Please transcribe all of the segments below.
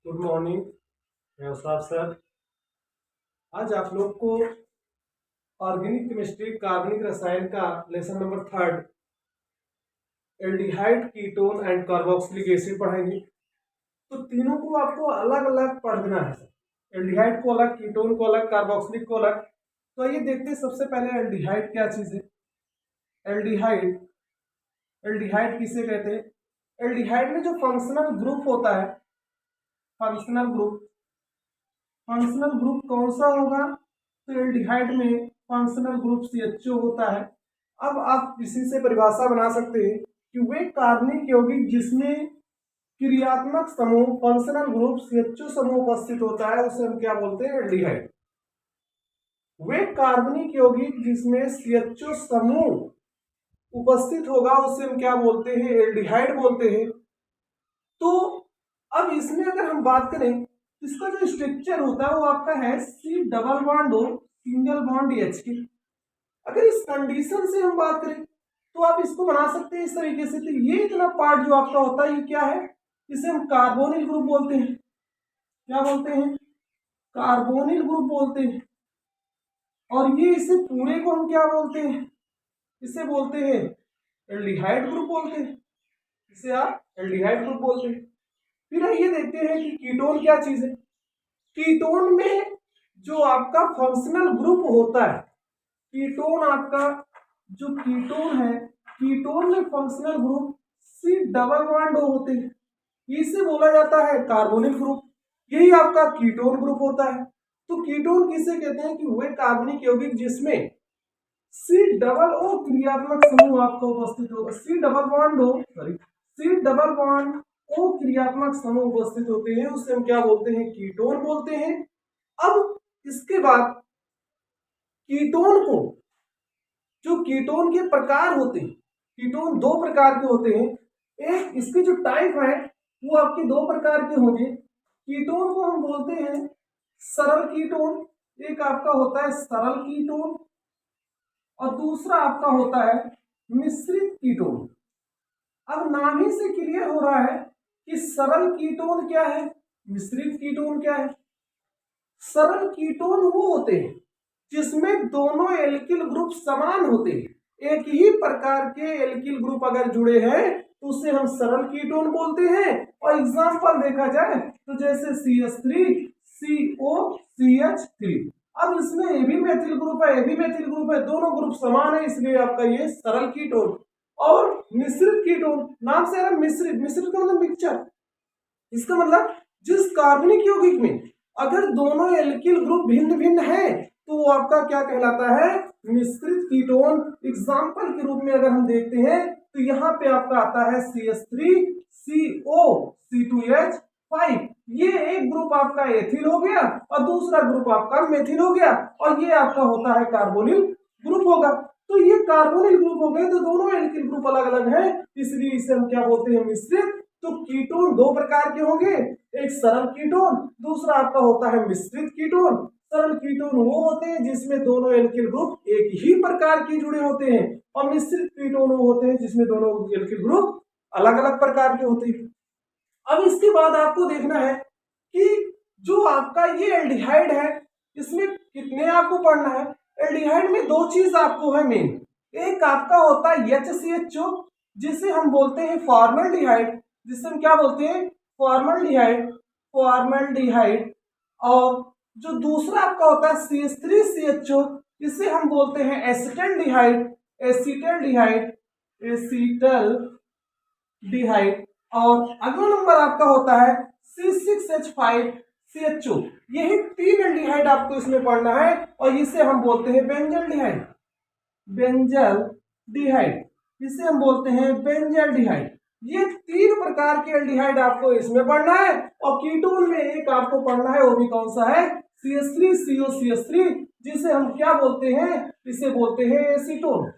Good morning. मैं उस्ताद sir. आज आप लोग को ऑर्गेनिक केमिस्ट्री कार्बनिक रसायन का lesson number 3 aldehyde, ketone and carboxylic acid पढ़ाएंगे। तो तीनों को आपको अलग अलग पढ़ना है सर। एल्डिहाइड को अलग, कीटोन को अलग, कार्बोक्सिलिक को अलग। तो आइए देखते हैं सबसे पहले एल्डिहाइड क्या चीज़ है। एल्डिहाइड एल्डिहाइड किसे कहते हैं? एल्डिहाइड में जो फंक्शनल ग्रुप होता है, फंक्शनल ग्रुप कौन सा होगा? तो एल्डिहाइड में फंक्शनल ग्रुप CHO होता है। अब आप इसी से परिभाषा बना सकते हैं कि वे कार्बनिक यौगिक जिसमें क्रियात्मक समूह फंक्शनल ग्रुप CHO समूह उपस्थित होता है उसे हम क्या बोलते हैं? एल्डिहाइड। वे कार्बनिक यौगिक जिसमें CHO समूह उपस्थित होगा उसे हम क्या बोलते हैं? एल्डिहाइड बोलते हैं। तो अब इसमें अगर हम बात करें, इसका जो स्ट्रक्चर होता है वो आपका है C double bond O single bond H के। अगर इस कंडीशन से हम बात करें तो आप इसको बना सकते हैं इस तरीके से। तो ये इतना पार्ट जो आपका होता है ये क्या है? इसे हम कार्बोनिल ग्रुप बोलते हैं। क्या बोलते हैं? कार्बोनिल ग्रुप बोलते हैं। और ये इसे पूरे को हम क्या बोलते हैं? इसे बोलते हैं एल्डिहाइड ग्रुप बोलते हैं। इसे आप एल्डिहाइड ग्रुप बोलते हैं। फिर ये देखते हैं कि कीटोन क्या चीज है। कीटोन में जो आपका फंक्शनल ग्रुप होता है, कीटोन आपका जो कीटोन है, कीटोन में functional group C double bond O होते हैं। इसे बोला जाता है कार्बोनिल ग्रुप। यही आपका कीटोन ग्रुप होता है। तो कीटोन किसे कहते हैं? कि वे कार्बनिक यौगिक जिसमें C डबल O क्रियात्मक समूह आपको उपस्थित होगा। C डबल बॉन्ड O क्रियात्मक समूह उपस्थित होते हैं उसे हम क्या बोलते हैं? कीटोन बोलते हैं। अब इसके बाद कीटोन को, जो कीटोन के प्रकार होते हैं, कीटोन दो प्रकार के होते हैं। एक इसके जो टाइप है वो आपके दो प्रकार के होंगे। कीटोन को हम बोलते हैं सरल कीटोन, एक आपका होता है सरल कीटोन और दूसरा आपका होता है मिश्रित कीटोन। अब नाम ही से क्लियर हो रहा है कि सरल कीटोन क्या है, मिश्रित कीटोन क्या है। सरल कीटोन वो होते हैं जिसमें दोनों एल्किल ग्रुप समान होते हैं। एक ही प्रकार के एल्किल ग्रुप अगर जुड़े हैं तो उसे हम सरल कीटोन बोलते हैं। और एग्जांपल देखा जाए तो जैसे CH3 COCH3। अब इसमें ए भी मेथिल ग्रुप है, दोनों ग्रुप समान है, इसलिए आपका ये सरल कीटोन। और मिश्रित कीटोन, नाम से मिश्रित का मतलब मिक्सचर। इसका मतलब जिस कार्बनिक यौगिक में अगर दोनों एल्किल ग्रुप भिन्न भिन्न है तो वो आपका क्या कहलाता है? मिश्रित कीटोन। एग्जाम्पल के रूप में अगर हम देखते हैं तो यहाँ पे आपका आता है CH3 CO C2H5। ये एक ग्रुप आपका एथिल हो गया और दूसरा ग्रुप आपका मेथिल हो गया और ये आपका होता है कार्बोनिल ग्रुप होगा। तो ये कार्बोनिल ग्रुप हो गए तो दोनों एल्किल ग्रुप अलग अलग है, इसलिए इसे हम क्या बोलते हैं? मिश्रित। तो कीटोन दो प्रकार के होंगे, एक सरल कीटोन, दूसरा आपका होता है मिश्रित कीटोन। सरल कीटोन वो होते हैं जिसमें दोनों एल्किल ग्रुप एक ही प्रकार के जुड़े होते हैं और मिश्रित कीटोन वो होते हैं जिसमें दोनों एल्किल ग्रुप अलग अलग प्रकार के होते हैं। अब इसके बाद आपको देखना है कि जो आपका ये एल्डिहाइड है इसमें कितने आपको पढ़ना है। एल्डिहाइड में दो चीज आपको है मेन। एक आपका होता है HCHO जिसे हम बोलते हैं फॉर्मल्डिहाइड, जिसे हम क्या बोलते हैं? फॉर्मल्डिहाइड। और जो दूसरा आपका होता है CH3CHO इसे हम बोलते हैं एसिटल्डिहाइड। और अगला नंबर आपका होता है C6H5CHO। यही तीन एल्डिहाइड आपको इसमें पढ़ना है और इसे हम बोलते हैं बेंजल्डिहाइड। इसे हम बोलते हैं बेंजल्डिहाइड। ये तीन प्रकार के एल्डिहाइड आपको इसमें पढ़ना है। और कीटोन में एक आपको पढ़ना है, वो भी कौन सा है? CH3COCH3 जिसे हम क्या बोलते हैं? इसे बोलते हैं एसीटोन।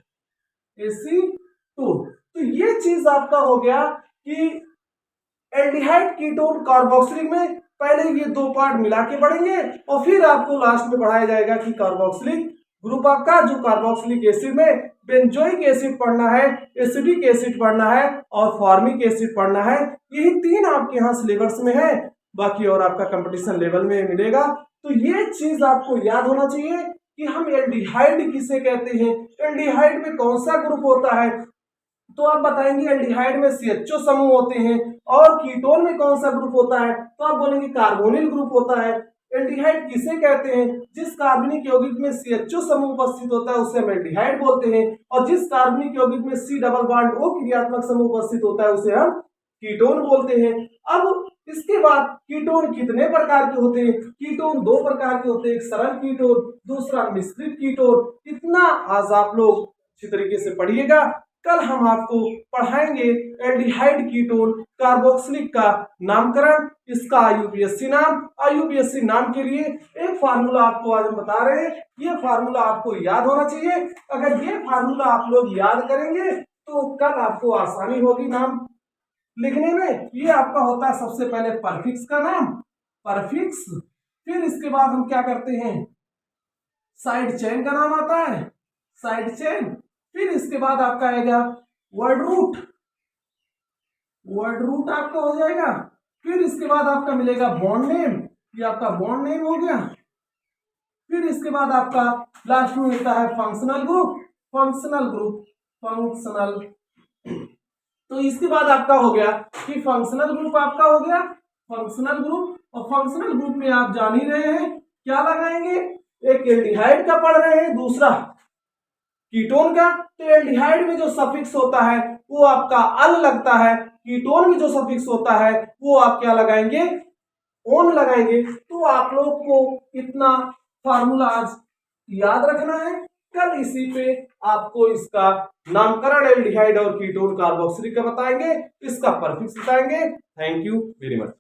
तो ये चीज आपका हो गया कि एल्डिहाइड, कीटोन, कार्बोक्सिलिक में पहले ये दो पार्ट मिला के पढ़ेंगे और फिर आपको लास्ट में पढ़ाया जाएगा कि कार्बोक्सिलिक ग्रुप आपका जो कार्बोक्सिलिक एसिड में बेंजोइक एसिड पढ़ना है, एसिडिक एसिड पढ़ना है और फॉर्मिक एसिड पढ़ना है। यही तीन आपके यहाँ सिलेबस में है। बाकी और आपका कंपटीशन लेवल में मिलेगा। तो ये चीज आपको याद होना चाहिए कि हम एल्डिहाइड किसे कहते हैं, एल्डिहाइड में कौन सा ग्रुप होता है। तो आप बताएंगे एल्डिहाइड में CHO समूह होते हैं, और कीटोन में कौन सा ग्रुप होता है, तो आप बोलेंगे कार्बोनिल ग्रुप होता है। एल्डिहाइड किसे कहते हैं, जिस कार्बनिक यौगिक में CHO समूह उपस्थित होता है उसे हम एल्डिहाइड बोलते हैं, और जिस कार्बनिक यौगिक में C डबल बॉन्ड O क्रियात्मक समूह उपस्थित होता है उसे हम कीटोन बोलते हैं। अब इसके बाद कीटोन कितने प्रकार के होते हैं, कीटोन दो प्रकार के होते हैं, एक सरल कीटोन, दूसरा मिश्रित कीटोन। इतना आज आप लोग अच्छी तरीके से पढ़िएगा। कल हम आपको पढ़ाएंगे एल्डिहाइड कीटोन कार्बोक्सिलिक का नामकरण, इसका IUPAC नाम। IUPAC नाम के लिए एक फार्मूला आपको आज हम बता रहे हैं, ये फार्मूला आपको याद होना चाहिए। अगर ये फार्मूला आप लोग याद करेंगे तो कल आपको आसानी होगी नाम लिखने में। ये आपका होता है सबसे पहले परफिक्स का नाम, परफिक्स, फिर इसके बाद हम क्या करते हैं, साइड चेन का नाम आता है, साइड चेन, फिर इसके बाद आपका आएगा वर्ड रूट, वर्ड रूट आपका हो जाएगा, फिर इसके बाद आपका मिलेगा बॉन्ड नेम, ये आपका बॉन्ड नेम हो गया, फिर इसके बाद आपका लास्ट में मिलता है functional group, functional group, functional. तो इसके बाद आपका हो गया कि फंक्शनल ग्रुप आपका हो गया, फंक्शनल ग्रुप। और फंक्शनल ग्रुप में आप जान ही रहे हैं क्या लगाएंगे, एक एल्डिहाइड का पढ़ रहे हैं, दूसरा कीटोन का। तो एल्डिहाइड में जो सफिक्स होता है वो आपका अल लगता है, कीटोन में जो सफिक्स होता है वो आप क्या लगाएंगे, ओन लगाएंगे। तो आप लोग को इतना फार्मूला आज याद रखना है, कल इसी पे आपको इसका नामकरण एल्डिहाइड और कीटोन कार्बोक्सिलिक का बताएंगे, इसका परफिक्स बताएंगे। Thank you very much.